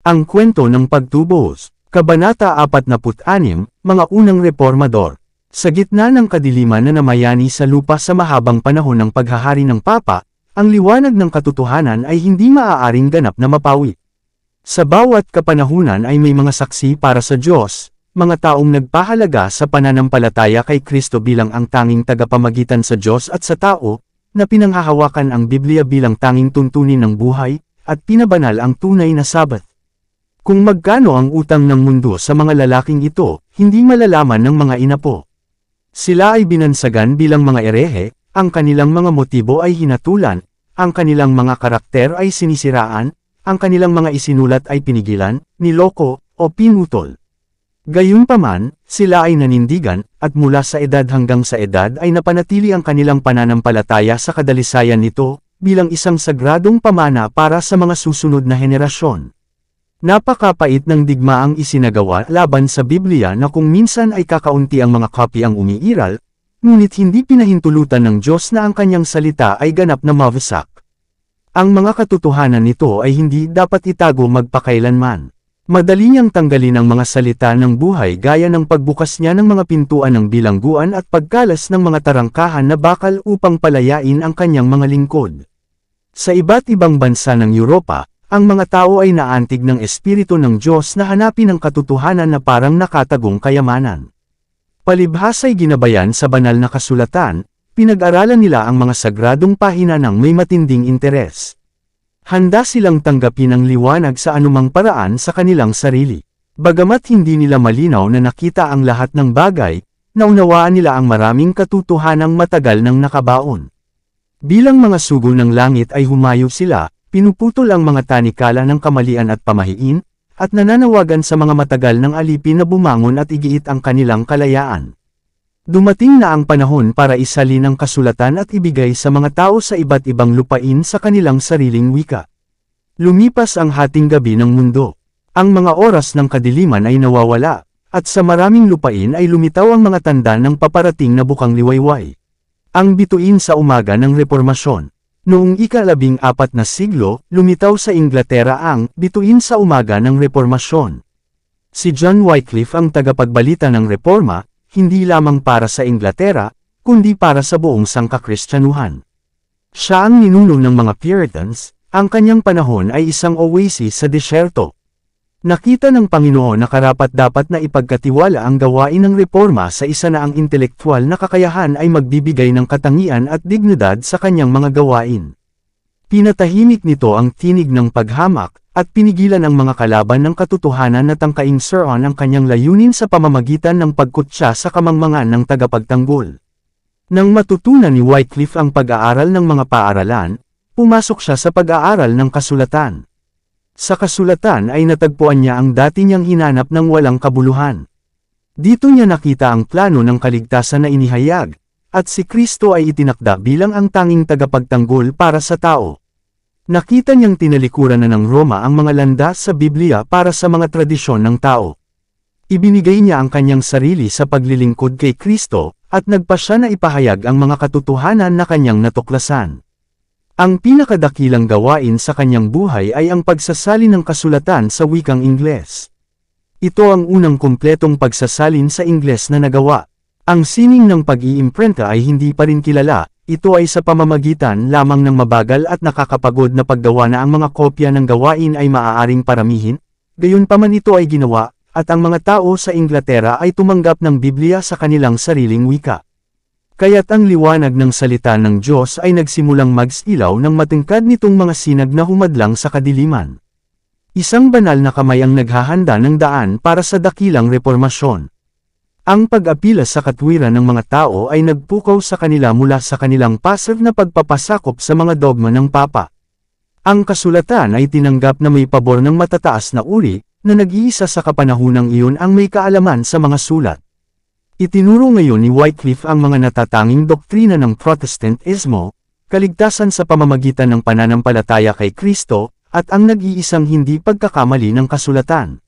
Ang kwento ng pagtubos, Kabanata 46, Mga unang reformador. Sa gitna ng kadiliman na namayani sa lupa sa mahabang panahon ng paghahari ng Papa, ang liwanag ng katotohanan ay hindi maaaring ganap na mapawi. Sa bawat kapanahunan ay may mga saksi para sa Diyos, mga taong nagpahalaga sa pananampalataya kay Kristo bilang ang tanging tagapamagitan sa Diyos at sa tao, na pinanghahawakan ang Biblia bilang tanging tuntunin ng buhay, at pinabanal ang tunay na Sabat. Kung magkano ang utang ng mundo sa mga lalaking ito, hindi malalaman ng mga inapo. Sila ay binansagan bilang mga erehe, ang kanilang mga motibo ay hinatulan, ang kanilang mga karakter ay sinisiraan, ang kanilang mga isinulat ay pinigilan, niloko, o pinutol. Gayunpaman, sila ay nanindigan, at mula sa edad hanggang sa edad ay napanatili ang kanilang pananampalataya sa kadalisayan nito, bilang isang sagradong pamana para sa mga susunod na henerasyon. Napakapait ng digmaang isinagawa laban sa Biblia na kung minsan ay kakaunti ang mga copy ang umiiral, ngunit hindi pinahintulutan ng Diyos na ang kanyang salita ay ganap na mawasak. Ang mga katotohanan nito ay hindi dapat itago magpakailanman. Madali niyang tanggalin ang mga salita ng buhay gaya ng pagbukas niya ng mga pintuan ng bilangguan at pagkalas ng mga tarangkahan na bakal upang palayain ang kanyang mga lingkod. Sa iba't ibang bansa ng Europa, ang mga tao ay naantig ng Espiritu ng Diyos na hanapin ang katotohanan na parang nakatagong kayamanan. Palibhas ay ginabayan sa banal na kasulatan, pinag-aralan nila ang mga sagradong pahina ng may matinding interes. Handa silang tanggapin ang liwanag sa anumang paraan sa kanilang sarili. Bagamat hindi nila malinaw na nakita ang lahat ng bagay, naunawaan nila ang maraming katotohanang matagal nang nakabaon. Bilang mga sugo ng langit ay humayo sila, pinuputol ang mga tanikala ng kamalian at pamahiin, at nananawagan sa mga matagal ng alipin na bumangon at igiit ang kanilang kalayaan. Dumating na ang panahon para isalin ang kasulatan at ibigay sa mga tao sa iba't ibang lupain sa kanilang sariling wika. Lumipas ang hating gabi ng mundo. Ang mga oras ng kadiliman ay nawawala, at sa maraming lupain ay lumitaw ang mga tanda ng paparating na bukang liwayway. Ang bituin sa umaga ng Reformasyon. Noong ika-14 na siglo, lumitaw sa Inglaterra ang bituin sa umaga ng Reformasyon. Si John Wycliffe ang tagapagbalita ng Reforma, hindi lamang para sa Inglaterra, kundi para sa buong sangkakristyanuhan. Siya ang ninuno ng mga Puritans, ang kanyang panahon ay isang oasis sa disyerto. Nakita ng Panginoon na karapat-dapat na ipagkatiwala ang gawain ng reforma sa isa na ang intelektual na kakayahan ay magbibigay ng katangian at dignidad sa kanyang mga gawain. Pinatahimik nito ang tinig ng paghamak, at pinigilan ang mga kalaban ng katotohanan na tangkaing suron ang kanyang layunin sa pamamagitan ng pagkutsa sa kamangmangan ng tagapagtanggol. Nang matutunan ni Wycliffe ang pag-aaral ng mga paaralan, pumasok siya sa pag-aaral ng kasulatan. Sa kasulatan ay natagpuan niya ang dati niyang hinanap ng walang kabuluhan. Dito niya nakita ang plano ng kaligtasan na inihayag, at si Kristo ay itinakda bilang ang tanging tagapagtanggol para sa tao. Nakita niyang tinalikuran na ng Roma ang mga landas sa Biblia para sa mga tradisyon ng tao. Ibinigay niya ang kanyang sarili sa paglilingkod kay Kristo, at nagpa siya na ipahayag ang mga katotohanan na kanyang natuklasan. Ang pinakadakilang gawain sa kanyang buhay ay ang pagsasalin ng kasulatan sa wikang Ingles. Ito ang unang kumpletong pagsasalin sa Ingles na nagawa. Ang sining ng pag-iimprenta ay hindi pa rin kilala, ito ay sa pamamagitan lamang ng mabagal at nakakapagod na paggawa na ang mga kopya ng gawain ay maaaring paramihin, gayunpaman ito ay ginawa, at ang mga tao sa Inglaterra ay tumanggap ng Biblia sa kanilang sariling wika. Kaya't ang liwanag ng salita ng Diyos ay nagsimulang magsilaw ng matingkad nitong mga sinag na humadlang sa kadiliman. Isang banal na kamay ang naghahanda ng daan para sa dakilang reformasyon. Ang pag-apila sa katwiran ng mga tao ay nagpukaw sa kanila mula sa kanilang passive na pagpapasakop sa mga dogma ng Papa. Ang kasulatan ay tinanggap na may pabor ng matataas na uri, na nag-iisa sa kapanahunang iyon ang may kaalaman sa mga sulat. Itinuro ngayon ni Wycliffe ang mga natatanging doktrina ng Protestantismo, kaligtasan sa pamamagitan ng pananampalataya kay Kristo, at ang nag-iisang hindi pagkakamali ng kasulatan.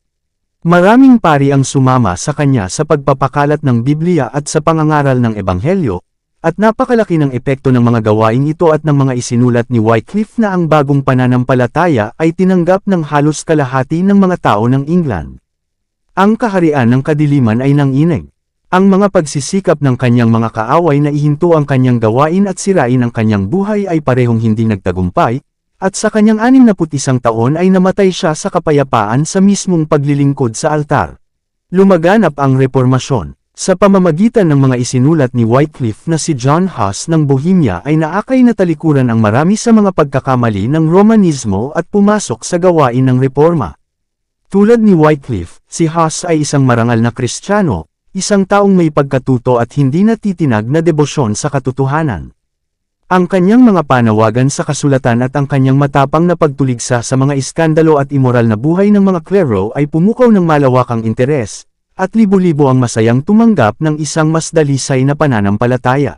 Maraming pari ang sumama sa kanya sa pagpapakalat ng Biblia at sa pangangaral ng Ebanghelyo, At napakalaki ng epekto ng mga gawaing ito at ng mga isinulat ni Wycliffe na ang bagong pananampalataya ay tinanggap ng halos kalahati ng mga tao ng England. Ang kaharian ng kadiliman ay nanginig. Ang mga pagsisikap ng kanyang mga kaaway na ihinto ang kanyang gawain at sirain ang kanyang buhay ay parehong hindi nagtagumpay, at sa kanyang 61 taon ay namatay siya sa kapayapaan sa mismong paglilingkod sa altar. Lumaganap ang Reformasyon. Sa pamamagitan ng mga isinulat ni Wycliffe na si John Huss ng Bohemia ay naakay na talikuran ang marami sa mga pagkakamali ng Romanismo at pumasok sa gawain ng reforma. Tulad ni Wycliffe, si Huss ay isang marangal na Kristiyano, isang taong may pagkatuto at hindi natitinag na debosyon sa katotohanan. Ang kanyang mga panawagan sa kasulatan at ang kanyang matapang na pagtuligsa sa mga iskandalo at imoral na buhay ng mga klero ay pumukaw ng malawakang interes, at libo-libo ang masayang tumanggap ng isang mas dalisay na pananampalataya.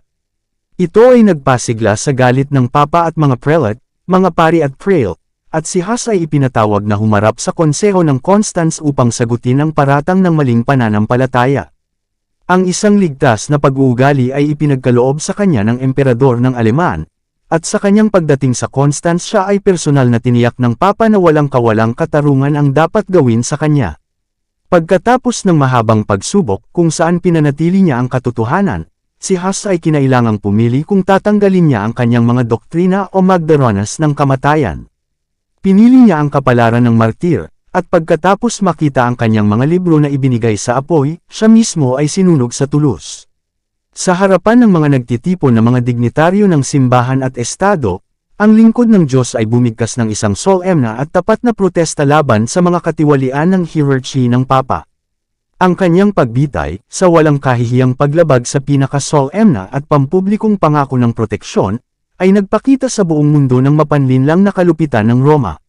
Ito ay nagpasigla sa galit ng Papa at mga prelate, mga pari at praile, at si Huss ay ipinatawag na humarap sa konseho ng Constance upang sagutin ang paratang ng maling pananampalataya. Ang isang ligtas na pag-uugali ay ipinagkaloob sa kanya ng emperador ng Aleman, at sa kanyang pagdating sa Constance siya ay personal na tiniyak ng Papa na walang kawalang katarungan ang dapat gawin sa kanya. Pagkatapos ng mahabang pagsubok kung saan pinanatili niya ang katotohanan, si Huss ay kinailangang pumili kung tatanggalin niya ang kanyang mga doktrina o magdaranas ng kamatayan. Pinili niya ang kapalaran ng martir, at pagkatapos makita ang kanyang mga libro na ibinigay sa apoy, siya mismo ay sinunog sa tulos. Sa harapan ng mga nagtitipon na mga dignitaryo ng simbahan at estado, ang lingkod ng Diyos ay bumigkas ng isang solemna at tapat na protesta laban sa mga katiwalian ng hierarchy ng Papa. Ang kanyang pagbitay, sa walang kahihiyang paglabag sa pinaka-solemna at pampublikong pangako ng proteksyon, ay nagpakita sa buong mundo ng mapanlinlang na kalupitan ng Roma.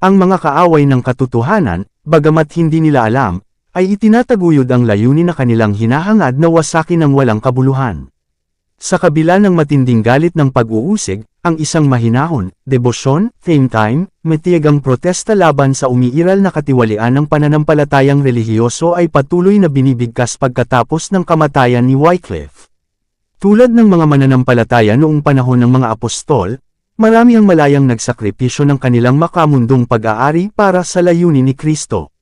Ang mga kaaway ng katotohanan, bagamat hindi nila alam, ay itinataguyod ang layunin na kanilang hinahangad na wasakin ng walang kabuluhan. Sa kabila ng matinding galit ng pag-uusig, ang isang mahinahon, debosyon, same time, matiyagang protesta laban sa umiiral na katiwalian ng pananampalatayang relihiyoso ay patuloy na binibigkas pagkatapos ng kamatayan ni Wycliffe. Tulad ng mga mananampalataya noong panahon ng mga apostol, marami ang malayang nagsakripisyo ng kanilang makamundong pag-aari para sa layunin ni Kristo.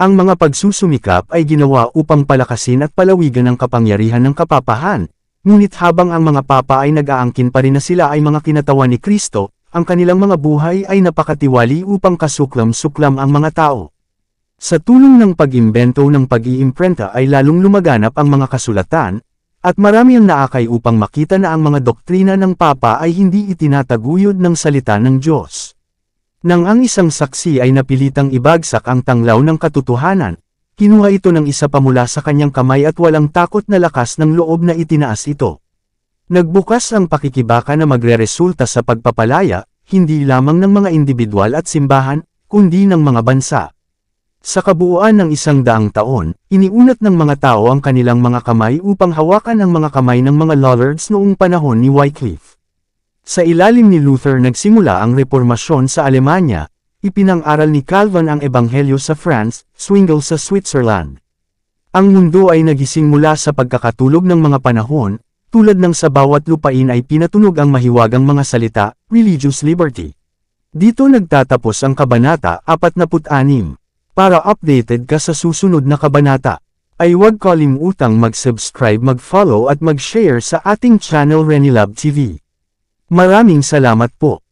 Ang mga pagsusumikap ay ginawa upang palakasin at palawigan ang kapangyarihan ng kapapahan. Ngunit habang ang mga papa ay nag-aangkin pa rin na sila ay mga kinatawan ni Kristo, ang kanilang mga buhay ay napakatiwali upang kasuklam-suklam ang mga tao. Sa tulong ng pag-imbento ng pag-iimprenta ay lalong lumaganap ang mga kasulatan, at marami ang naakay upang makita na ang mga doktrina ng papa ay hindi itinataguyod ng salita ng Diyos. Nang ang isang saksi ay napilitang ibagsak ang tanglaw ng katotohanan, kinuha ito ng isa pa mula sa kanyang kamay at walang takot na lakas ng loob na itinaas ito. Nagbukas ang pakikibaka na magreresulta sa pagpapalaya, hindi lamang ng mga individual at simbahan, kundi ng mga bansa. Sa kabuuan ng 100 taon, iniunat ng mga tao ang kanilang mga kamay upang hawakan ang mga kamay ng mga lollards noong panahon ni Wycliffe. Sa ilalim ni Luther nagsimula ang reformasyon sa Alemanya. Ipinang-aral ni Calvin ang Ebanghelyo sa France, Zwingli sa Switzerland. Ang mundo ay nagising mula sa pagkakatulog ng mga panahon, tulad ng sa bawat lupain ay pinatunog ang mahiwagang mga salita, religious liberty. Dito nagtatapos ang Kabanata 46. Para updated ka sa susunod na kabanata, ay huwag kalimutang mag-subscribe, mag-follow at mag-share sa ating channel Renilab TV. Maraming salamat po.